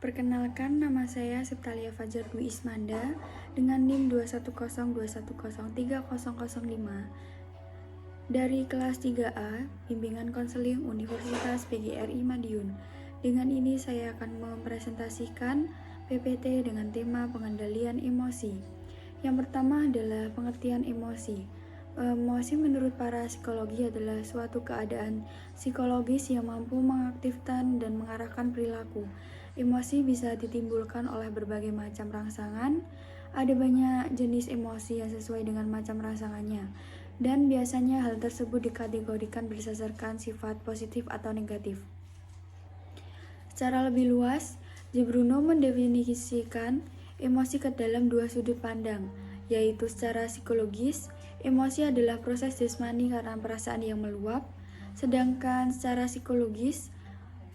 Perkenalkan, nama saya Septalia Fajar Dwi Ismanda dengan NIM 21021030005 dari kelas 3A, Bimbingan Konseling Universitas PGRI Madiun. Dengan ini saya akan mempresentasikan PPT dengan tema pengendalian emosi. Yang pertama adalah pengertian emosi. Emosi menurut para psikologi adalah suatu keadaan psikologis yang mampu mengaktifkan dan mengarahkan perilaku. Emosi bisa ditimbulkan oleh berbagai macam rangsangan. Ada banyak jenis emosi yang sesuai dengan macam rangsangannya, dan biasanya hal tersebut dikategorikan berdasarkan sifat positif atau negatif. Secara lebih luas, J. Bruno mendefinisikan emosi ke dalam dua sudut pandang, yaitu secara psikologis, emosi adalah proses jasmani karena perasaan yang meluap, sedangkan secara psikologis,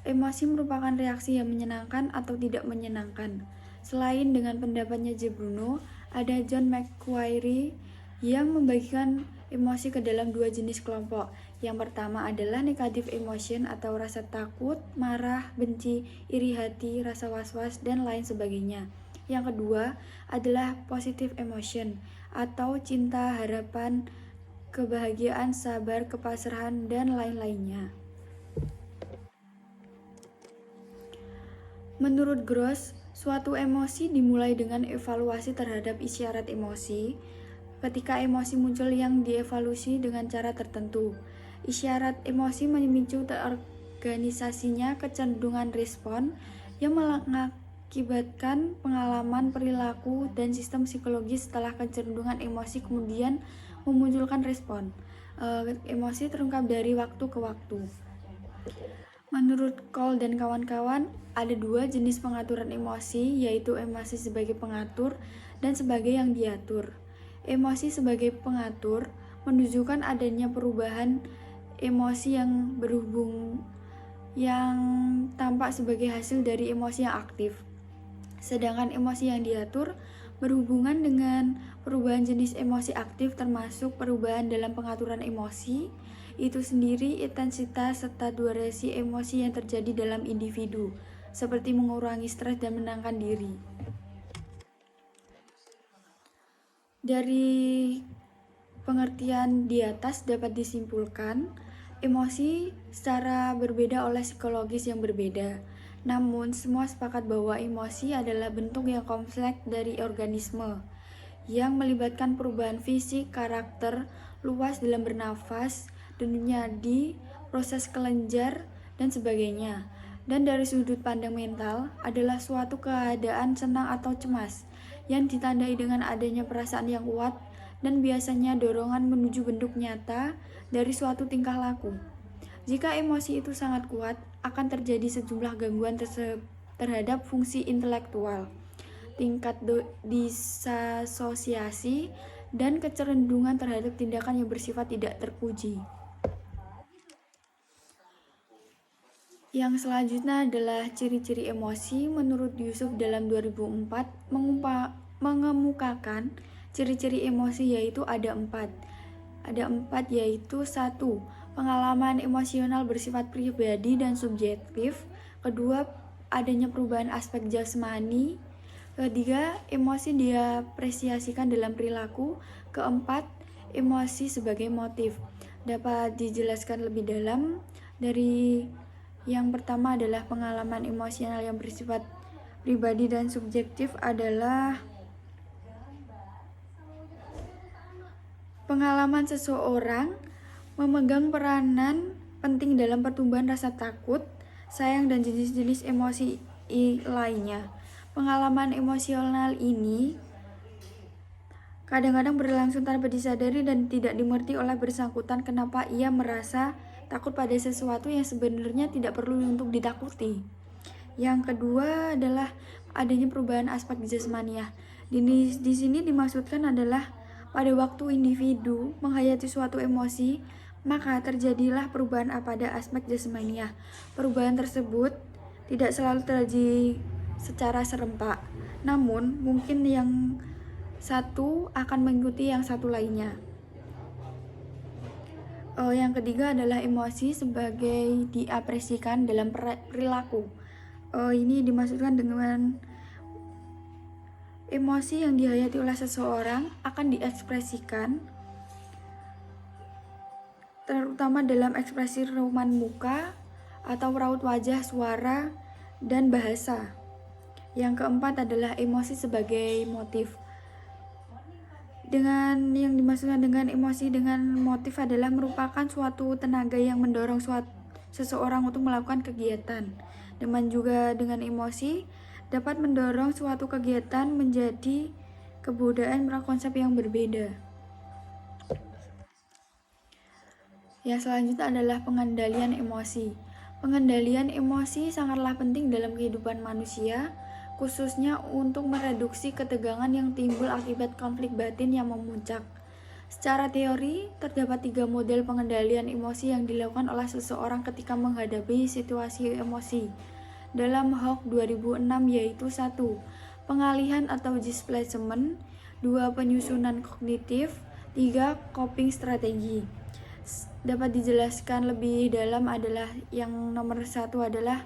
emosi merupakan reaksi yang menyenangkan atau tidak menyenangkan. Selain dengan pendapatnya J. Bruno, ada John McQuarrie yang membagikan emosi ke dalam dua jenis kelompok. Yang pertama adalah negative emotion atau rasa takut, marah, benci, iri hati, rasa was-was, dan lain sebagainya. Yang kedua adalah positive emotion atau cinta, harapan, kebahagiaan, sabar, kepasrahan, dan lain-lainnya. Menurut Gross, suatu emosi dimulai dengan evaluasi terhadap isyarat emosi. Ketika emosi muncul yang dievaluasi dengan cara tertentu, isyarat emosi memicu terorganisasinya kecenderungan respon yang mengakibatkan pengalaman, perilaku, dan sistem psikologis. Setelah kecenderungan emosi kemudian memunculkan respon. Emosi terungkap dari waktu ke waktu. Menurut Cole dan kawan-kawan, ada dua jenis pengaturan emosi, yaitu emosi sebagai pengatur dan sebagai yang diatur. Emosi sebagai pengatur menunjukkan adanya perubahan emosi yang tampak sebagai hasil dari emosi yang aktif. Sedangkan emosi yang diatur berhubungan dengan perubahan jenis emosi aktif, termasuk perubahan dalam pengaturan emosi itu sendiri, intensitas serta durasi emosi yang terjadi dalam individu, seperti mengurangi stres dan menenangkan diri. Dari pengertian di atas dapat disimpulkan, emosi secara berbeda oleh psikologis yang berbeda. Namun, semua sepakat bahwa emosi adalah bentuk yang kompleks dari organisme yang melibatkan perubahan fisik, karakter, luas dalam bernafas, dunia di proses kelenjar, dan sebagainya. Dan dari sudut pandang mental adalah suatu keadaan senang atau cemas yang ditandai dengan adanya perasaan yang kuat dan biasanya dorongan menuju bentuk nyata dari suatu tingkah laku. Jika emosi itu sangat kuat, akan terjadi sejumlah gangguan terhadap fungsi intelektual, tingkat disasosiasi, dan kecenderungan terhadap tindakan yang bersifat tidak terpuji. Yang selanjutnya adalah ciri-ciri emosi. Menurut Yusuf dalam 2004 mengemukakan ciri-ciri emosi yaitu ada empat, yaitu 1. Pengalaman emosional bersifat pribadi dan subjektif. Kedua, adanya perubahan aspek jasmani. Ketiga, emosi diapresiasikan dalam perilaku. Keempat, emosi sebagai motif. Dapat dijelaskan lebih dalam. Dari yang pertama adalah pengalaman emosional yang bersifat pribadi dan subjektif adalah pengalaman seseorang memegang peranan penting dalam pertumbuhan rasa takut, sayang, dan jenis-jenis emosi lainnya. Pengalaman emosional ini kadang-kadang berlangsung tanpa disadari dan tidak dimengerti oleh bersangkutan kenapa ia merasa takut pada sesuatu yang sebenarnya tidak perlu untuk ditakuti. Yang kedua adalah adanya perubahan aspek jasmaniah. Di sini dimaksudkan adalah pada waktu individu menghayati suatu emosi, maka terjadilah perubahan pada aspek jasmaniah. Perubahan tersebut tidak selalu terjadi secara serempak, namun mungkin yang satu akan mengikuti yang satu lainnya. Yang ketiga adalah emosi sebagai diapresiasikan dalam perilaku. Ini dimaksudkan dengan emosi yang dihayati oleh seseorang akan diekspresikan terutama dalam ekspresi raut muka atau raut wajah, suara, dan bahasa. Yang keempat adalah emosi sebagai motif. Dengan yang dimaksudkan dengan emosi dengan motif adalah merupakan suatu tenaga yang mendorong seseorang untuk melakukan kegiatan. Dan juga dengan emosi dapat mendorong suatu kegiatan menjadi kebudayaan konsep yang berbeda. Yang selanjutnya adalah pengendalian emosi. Pengendalian emosi sangatlah penting dalam kehidupan manusia, khususnya untuk mereduksi ketegangan yang timbul akibat konflik batin yang memuncak. Secara teori, terdapat 3 model pengendalian emosi yang dilakukan oleh seseorang ketika menghadapi situasi emosi. Dalam Hoek 2006 yaitu 1. Pengalihan atau displacement, 2. Penyusunan kognitif, 3. Coping strategi. Dapat dijelaskan lebih dalam adalah yang nomor 1 adalah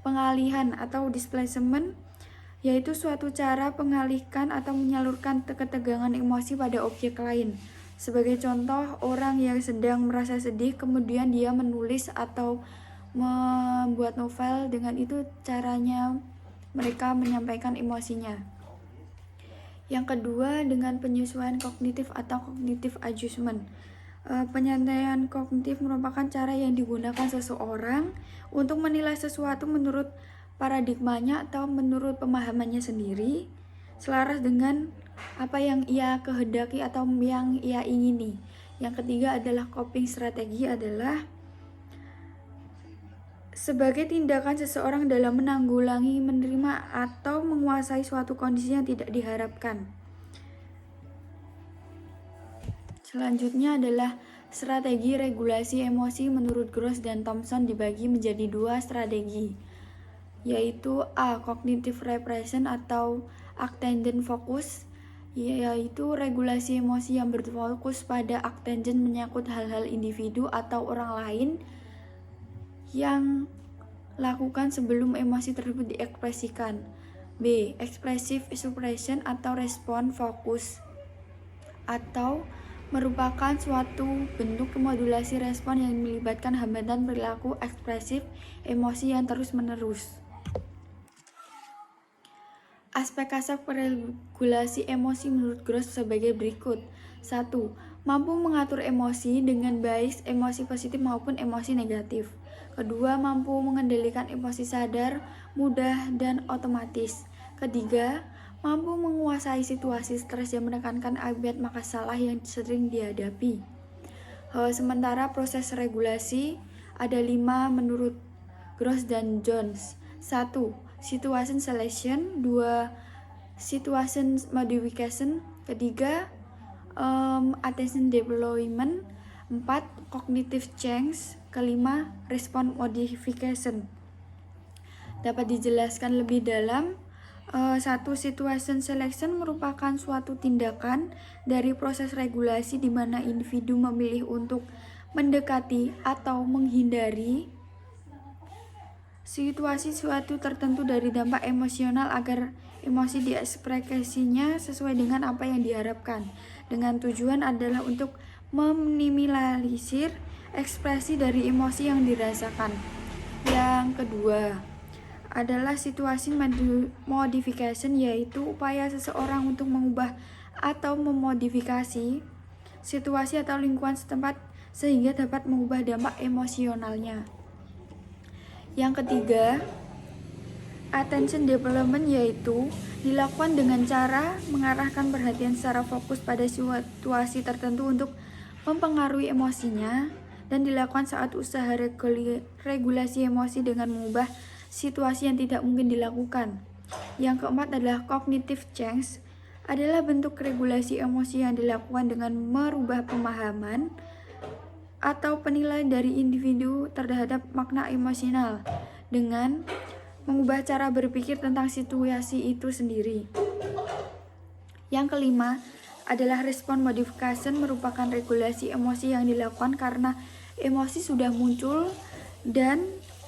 pengalihan atau displacement, yaitu suatu cara pengalihkan atau menyalurkan ketegangan emosi pada objek lain. Sebagai contoh, orang yang sedang merasa sedih kemudian dia menulis atau membuat novel, dengan itu caranya mereka menyampaikan emosinya. Yang kedua dengan penyesuaian kognitif atau cognitive adjustment. Penyantaian kognitif merupakan cara yang digunakan seseorang untuk menilai sesuatu menurut paradigmanya atau menurut pemahamannya sendiri, selaras dengan apa yang ia kehendaki atau yang ia ingini. Yang ketiga adalah coping strategi, adalah sebagai tindakan seseorang dalam menanggulangi, menerima, atau menguasai suatu kondisi yang tidak diharapkan. Selanjutnya adalah strategi regulasi emosi. Menurut Gross dan Thompson dibagi menjadi 2 strategi, yaitu A. Cognitive repression atau attention focus, yaitu regulasi emosi yang berfokus pada attention menyangkut hal-hal individu atau orang lain yang lakukan sebelum emosi tersebut diekspresikan. B. Expressive suppression atau respon fokus, atau merupakan suatu bentuk modulasi respon yang melibatkan hambatan perilaku ekspresif emosi yang terus-menerus. Aspek-aspek regulasi emosi menurut Gross sebagai berikut. 1. Mampu mengatur emosi dengan baik, emosi positif maupun emosi negatif. Kedua, mampu mengendalikan emosi sadar, mudah, dan otomatis. Ketiga, mampu menguasai situasi stres yang menekankan akibat masalah yang sering dihadapi. Sementara proses regulasi ada 5 menurut Gross dan Jones. 1. Situation selection. 2. Situation modification. Ketiga, attention deployment. 4. Cognitive change. Kelima, respon modification. Dapat dijelaskan lebih dalam. 1. Situation selection merupakan suatu tindakan dari proses regulasi di mana individu memilih untuk mendekati atau menghindari situasi suatu tertentu dari dampak emosional agar emosi diekspresinya sesuai dengan apa yang diharapkan, dengan tujuan adalah untuk meminimalisir ekspresi dari emosi yang dirasakan. Yang kedua adalah situasi modification, yaitu upaya seseorang untuk mengubah atau memodifikasi situasi atau lingkungan setempat sehingga dapat mengubah dampak emosionalnya. Yang ketiga, attention development, yaitu dilakukan dengan cara mengarahkan perhatian secara fokus pada situasi tertentu untuk mempengaruhi emosinya, dan dilakukan saat usaha regulasi emosi dengan mengubah situasi yang tidak mungkin dilakukan. Yang keempat adalah cognitive change, adalah bentuk regulasi emosi yang dilakukan dengan merubah pemahaman atau penilaian dari individu terhadap makna emosional dengan mengubah cara berpikir tentang situasi itu sendiri. Yang kelima adalah respon modification, merupakan regulasi emosi yang dilakukan karena emosi sudah muncul dan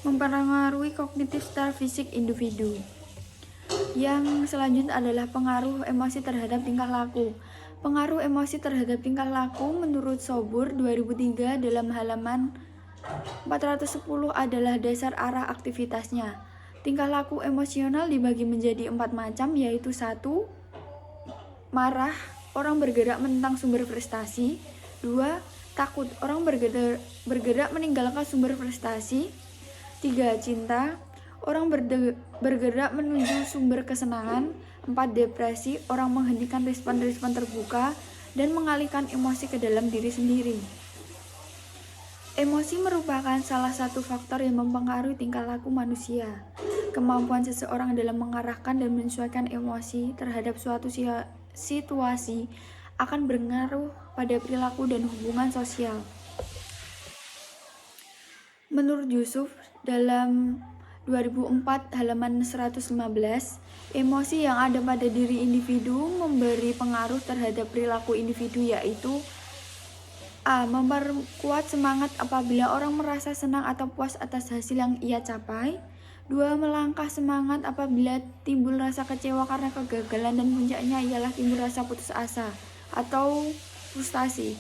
mempengaruhi kognitif secara fisik individu. Yang selanjutnya adalah pengaruh emosi terhadap tingkah laku. Pengaruh emosi terhadap tingkah laku menurut Sobur 2003 dalam halaman 410 adalah dasar arah aktivitasnya. Tingkah laku emosional dibagi menjadi 4 macam, yaitu 1. Marah, orang bergerak menentang sumber prestasi. 2. Takut, orang bergerak meninggalkan sumber prestasi. 3. Cinta, orang bergerak menuju sumber kesenangan. 4. Depresi, orang menghentikan respon-respon terbuka dan mengalihkan emosi ke dalam diri sendiri. Emosi merupakan salah satu faktor yang mempengaruhi tingkah laku manusia. Kemampuan seseorang dalam mengarahkan dan menyesuaikan emosi terhadap suatu situasi akan berpengaruh pada perilaku dan hubungan sosial. Menurut Yusuf, dalam 2004 halaman 115, emosi yang ada pada diri individu memberi pengaruh terhadap perilaku individu, yaitu A. Memperkuat semangat apabila orang merasa senang atau puas atas hasil yang ia capai. 2. Melangkah semangat apabila timbul rasa kecewa karena kegagalan dan puncaknya ialah timbul rasa putus asa atau frustasi.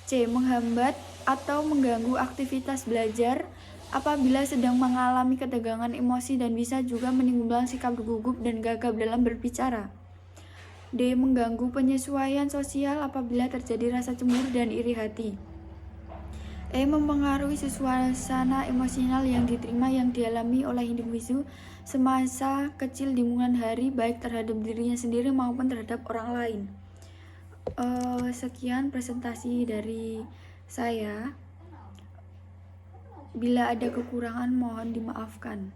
C. Menghambat atau mengganggu aktivitas belajar apabila sedang mengalami ketegangan emosi dan bisa juga menimbulkan sikap gugup dan gagap dalam berbicara. D. Mengganggu penyesuaian sosial apabila terjadi rasa cemburu dan iri hati. E. Mempengaruhi suasana emosional yang diterima yang dialami oleh individu semasa kecil di kemudian hari, baik terhadap dirinya sendiri maupun terhadap orang lain. Sekian presentasi dari saya. Bila ada kekurangan mohon dimaafkan.